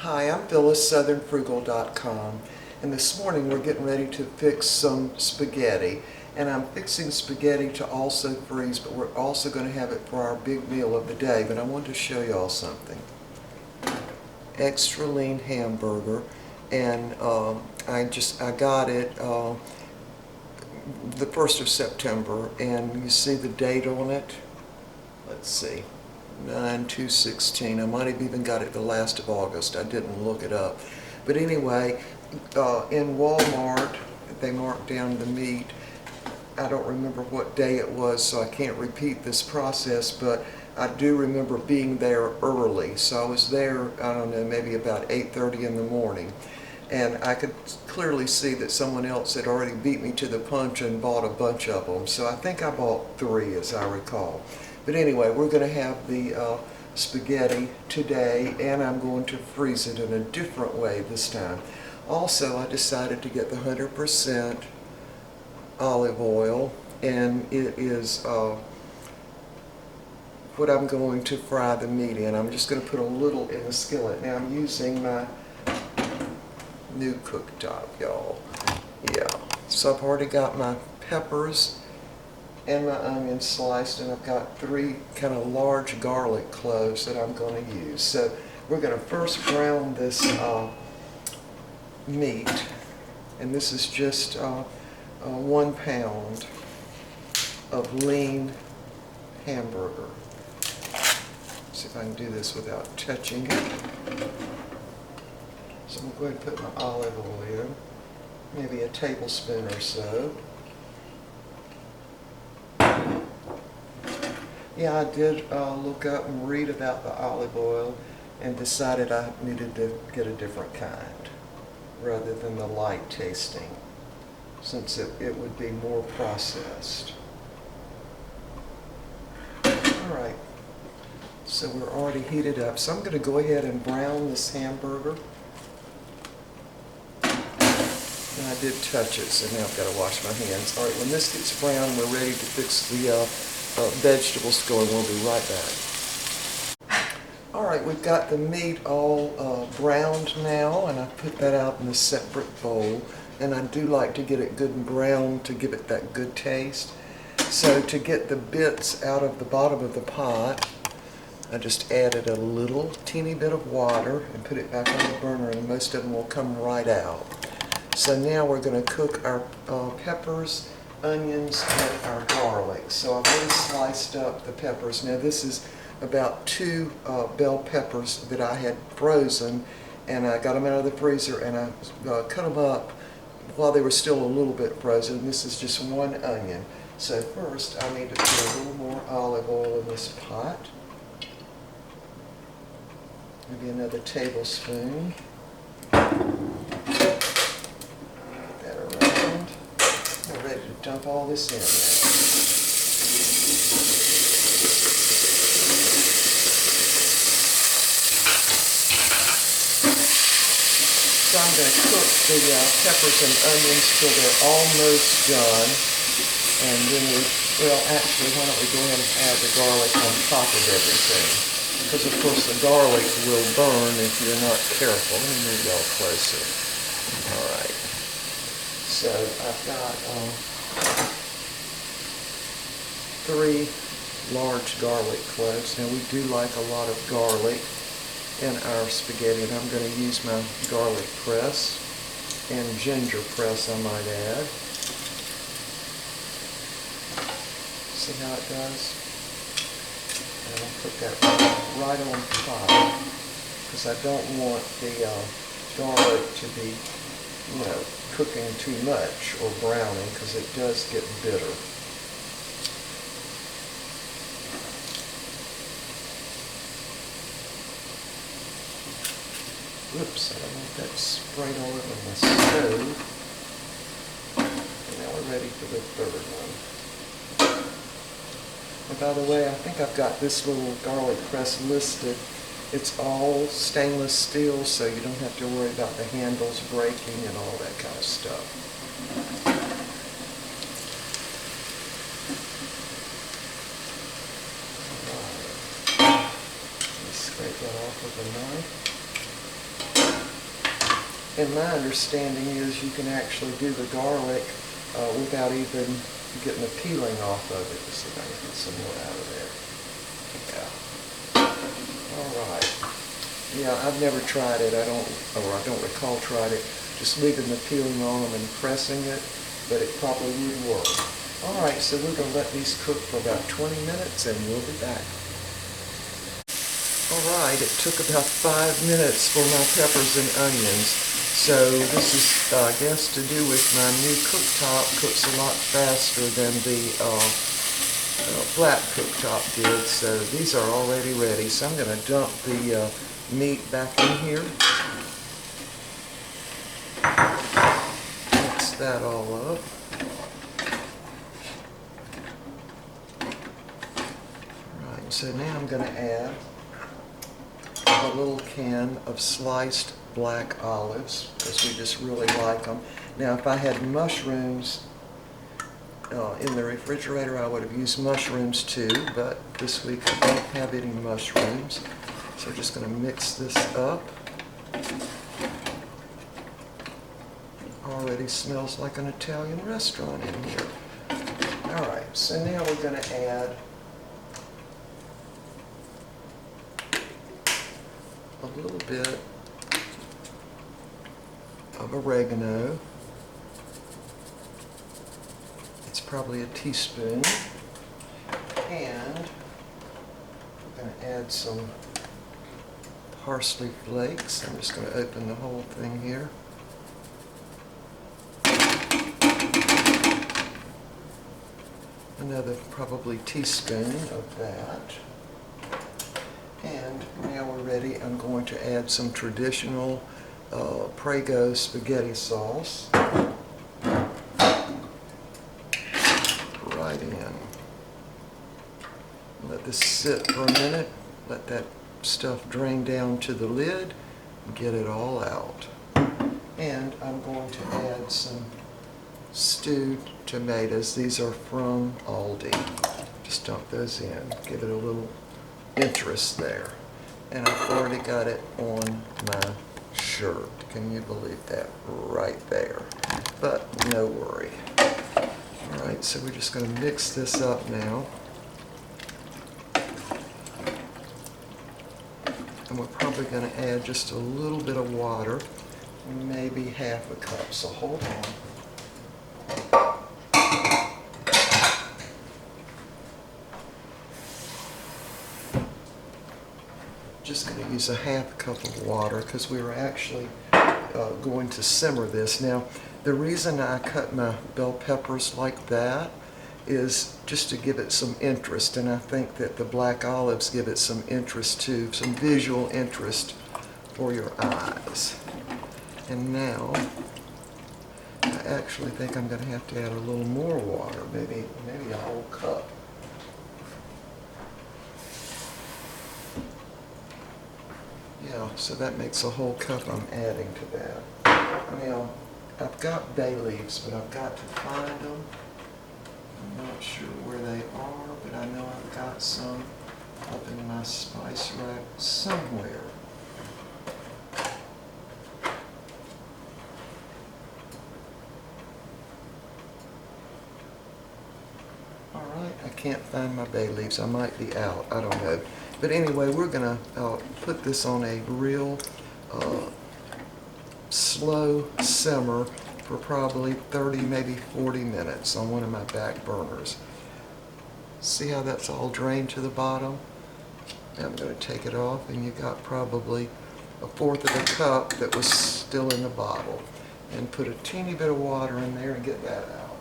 Hi, I'm Phyllis, southernfrugal.com, and this morning we're getting ready to fix some spaghetti. And I'm fixing spaghetti to also freeze, but we're also going to have it for our big meal of the day. But I wanted to show you all something. Extra lean hamburger, and I got it the 1st of September, and you see the date on it. Let's see. 9/2/16. I might have even got it the last of August. I didn't look it up. But anyway, in Walmart, they marked down the meat. I don't remember what day it was, so I can't repeat this process, but I do remember being there early. So I was there, I don't know, maybe about 8:30 in the morning. And I could clearly see that someone else had already beat me to the punch and bought a bunch of them. So I think I bought 3, as I recall. But anyway, we're going to have the spaghetti today, and I'm going to freeze it in a different way this time. Also, I decided to get the 100% olive oil, and it is what I'm going to fry the meat in. I'm just going to put a little in the skillet. Now I'm using my new cooktop, y'all. Yeah, so I've already got my peppers and my onions sliced, and I've got 3 kind of large garlic cloves that I'm going to use. So we're going to first brown this meat, and this is just 1 pound of lean hamburger. See if I can do this without touching it. So I'm going to put my olive oil in, maybe a tablespoon or so. Yeah, I did look up and read about the olive oil and decided I needed to get a different kind rather than the light tasting, since it would be more processed. Alright, so we're already heated up. So I'm going to go ahead and brown this hamburger. And I did touch it, so now I've got to wash my hands. Alright, when this gets brown, we're ready to fix the vegetables going. We'll be right back. Alright, we've got the meat all browned now, and I put that out in a separate bowl. And I do like to get it good and brown to give it that good taste. So to get the bits out of the bottom of the pot, I just added a little teeny bit of water and put it back on the burner, and most of them will come right out. So now we're going to cook our peppers, onions, and our garlic. So I've already sliced up the peppers. Now this is about 2 bell peppers that I had frozen, and I got them out of the freezer, and I cut them up while they were still a little bit frozen. This is just 1 onion. So first I need to put a little more olive oil in this pot. Maybe another tablespoon. Ready to dump all this in now. So I'm going to cook the peppers and onions till they're almost done, and then actually, why don't we go ahead and add the garlic on top of everything, because of course the garlic will burn if you're not careful. Let me move y'all closer. All right. So I've got 3 large garlic cloves. Now we do like a lot of garlic in our spaghetti, and I'm going to use my garlic press and ginger press, I might add. See how it does? And I'll put that right on top, because I don't want the garlic to be, cooking too much or browning, because it does get bitter. Whoops, I don't want that sprayed all over my stove. And now we're ready for the 3rd one. And by the way, I think I've got this little garlic press listed. It's all stainless steel, so you don't have to worry about the handles breaking and all that kind of stuff. All right. Scrape that off with a knife. And my understanding is you can actually do the garlic without even getting the peeling off of it. Let's see if I can get some more out of there. Yeah. All right. Yeah, I've never tried it. I don't recall tried it. Just leaving the peeling on them and pressing it, but it probably would work. All right, so we're going to let these cook for about 20 minutes, and we'll be back. All right, it took about 5 minutes for my peppers and onions. So this is, I guess, to do with my new cooktop. Cooks a lot faster than the flat cooktop did. So these are already ready. So I'm going to dump the meat back in here. Mix that all up. All right, so now I'm going to add a little can of sliced black olives, because we just really like them. Now, if I had mushrooms in the refrigerator, I would have used mushrooms too, but this week I don't have any mushrooms. So we're just going to mix this up. Already smells like an Italian restaurant in here. All right, so now we're going to add a little bit of oregano. It's probably a teaspoon. And we're going to add some parsley flakes. I'm just going to open the whole thing here. Another probably teaspoon of that. And now we're ready. I'm going to add some traditional Prego spaghetti sauce right in. Let this sit for a minute. Let that stuff drain down to the lid and get it all out. And I'm going to add some stewed tomatoes. These are from Aldi. Just dump those in. Give it a little interest there. And I've already got it on my shirt. Can you believe that? Right there. But no worry. All right, so we're just going to mix this up now. And we're probably going to add just a little bit of water, maybe half a cup. So hold on. Just going to use a half cup of water because we were actually going to simmer this. Now, the reason I cut my bell peppers like that is just to give it some interest, and I think that the black olives give it some interest too, some visual interest for your eyes. And now, I actually think I'm going to have to add a little more water, maybe a whole cup. Yeah, so that makes a whole cup I'm adding to that. Now, I've got bay leaves, but I've got to find them. I'm not sure where they are, but I know I've got some up in my spice rack somewhere. All right, I can't find my bay leaves. I might be out. I don't know. But anyway, we're going to put this on a real slow simmer for probably 30, maybe 40 minutes on one of my back burners. See how that's all drained to the bottom? Now I'm going to take it off, and you got probably a fourth of a cup that was still in the bottle. And put a teeny bit of water in there and get that out.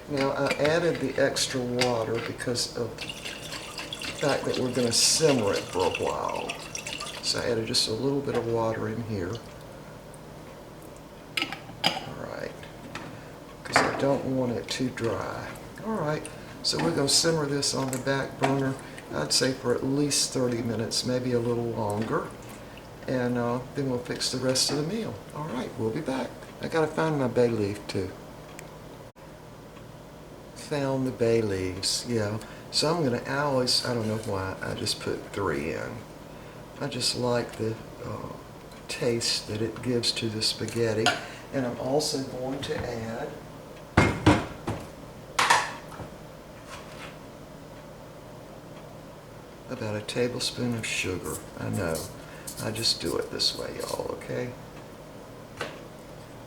Now, I added the extra water because of the fact that we're going to simmer it for a while. So I added just a little bit of water in here. All right, because I don't want it too dry. All right, so we're going to simmer this on the back burner, I'd say for at least 30 minutes, maybe a little longer. And then we'll fix the rest of the meal. All right, we'll be back. I got to find my bay leaf too. Found the bay leaves, yeah. So I'm gonna, I don't know why, I just put 3 in. I just like the taste that it gives to the spaghetti. And I'm also going to add about a tablespoon of sugar. I know, I just do it this way, y'all, okay?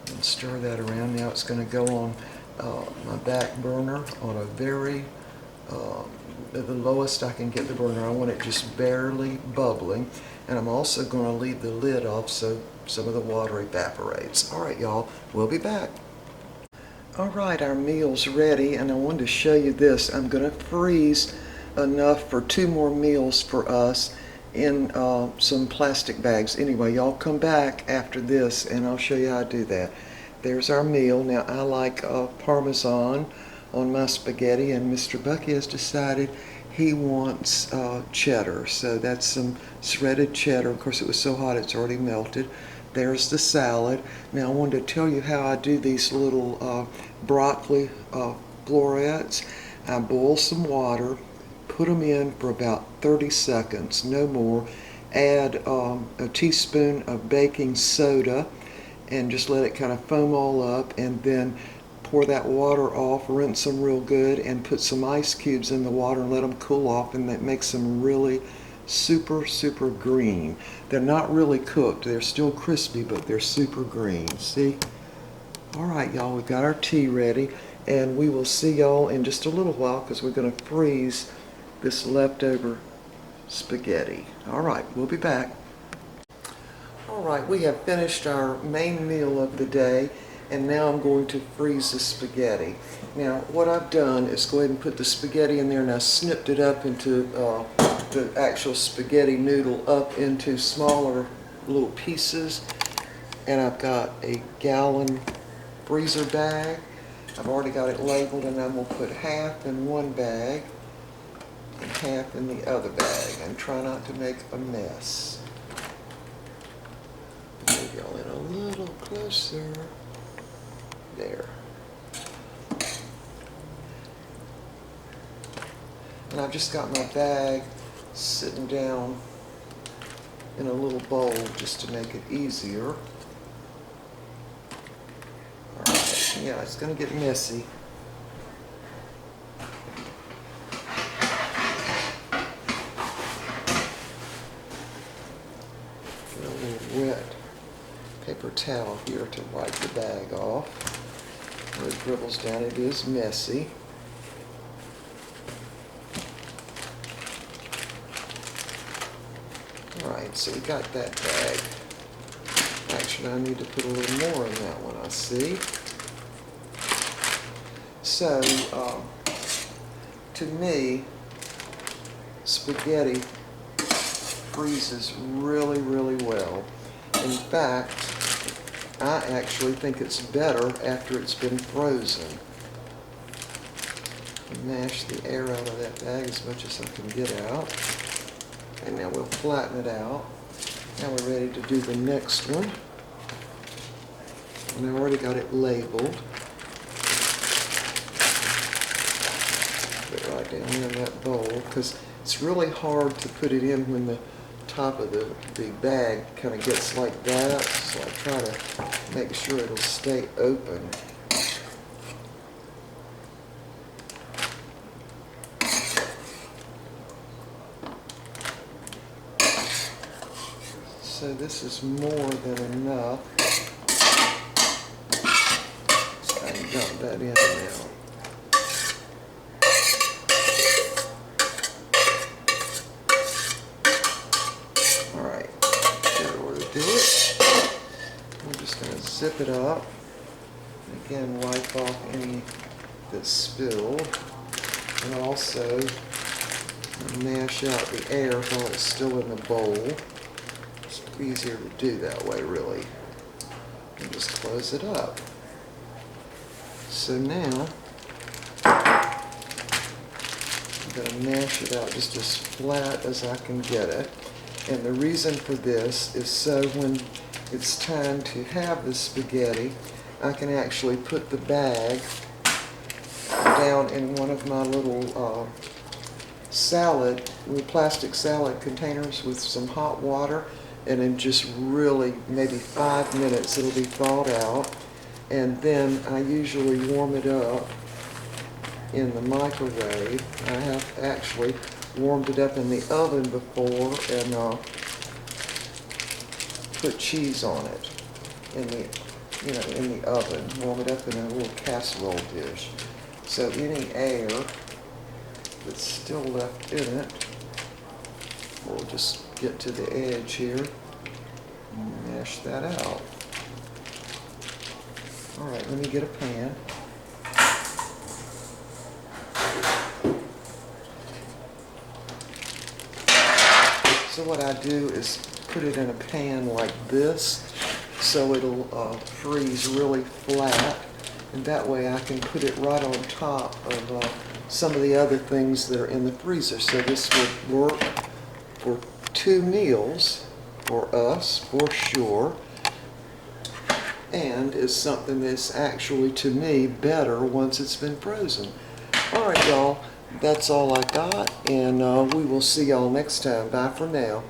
And stir that around. Now it's going to go on my back burner on a very, the lowest I can get the burner. I want it just barely bubbling. And I'm also going to leave the lid off so some of the water evaporates. All right, y'all, we'll be back. All right, our meal's ready, and I wanted to show you this. I'm going to freeze enough for 2 more meals for us in some plastic bags. Anyway, y'all come back after this and I'll show you how to do that. There's our meal. Now I like Parmesan on my spaghetti, and Mr. Bucky has decided he wants cheddar. So that's some shredded cheddar. Of course, it was so hot it's already melted. There's the salad. Now I wanted to tell you how I do these little broccoli florets. I boil some water, put them in for about 30 seconds, no more. Add a teaspoon of baking soda and just let it kind of foam all up, and then pour that water off, rinse them real good, and put some ice cubes in the water and let them cool off, and that makes them really super green. They're not really cooked, they're still crispy, but they're super green. See? All right, y'all, we've got our tea ready, and we will see y'all in just a little while because we're going to freeze this leftover spaghetti. All right, we'll be back. All right, we have finished our main meal of the day, and now I'm going to freeze the spaghetti. Now, what I've done is go ahead and put the spaghetti in there, and I snipped it up into the actual spaghetti noodle up into smaller little pieces, and I've got a gallon freezer bag. I've already got it labeled, and I'm going to put half in one bag and half in the other bag, and try not to make a mess. Move y'all in a little closer. There. And I've just got my bag sitting down in a little bowl just to make it easier. Alright, yeah, it's going to get messy. Get a little wet paper towel here to wipe the bag off. Where it dribbles down, it is messy. Alright, so we got that bag. Actually, I need to put a little more in that one, I see. So, to me, spaghetti freezes really well. In fact, I actually think it's better after it's been frozen. Mash the air out of that bag as much as I can get out. And now we'll flatten it out. Now we're ready to do the next one. And I've already got it labeled. Put it right down in that bowl, because it's really hard to put it in when the top of the bag kind of gets like that, so I try to make sure it'll stay open. So this is more than enough. So I can dump that in now. Zip it up. Again, wipe off any that's spilled. And also mash out the air while it's still in the bowl. It's easier to do that way, really. And just close it up. So now, I'm going to mash it out just as flat as I can get it. And the reason for this is so when it's time to have the spaghetti, I can actually put the bag down in one of my little salad, plastic salad containers with some hot water, and in just really maybe 5 minutes it'll be thawed out. And then I usually warm it up in the microwave. I have actually warmed it up in the oven before and put cheese on it in the oven. Warm it up in a little casserole dish. So any air that's still left in it, we'll just get to the edge here and mash that out. All right, let me get a pan. So what I do is put it in a pan like this so it'll freeze really flat, and that way I can put it right on top of some of the other things that are in the freezer. So this would work for 2 meals for us, for sure, and is something that's actually, to me, better once it's been frozen. All right, y'all, that's all I got, and we will see y'all next time. Bye for now.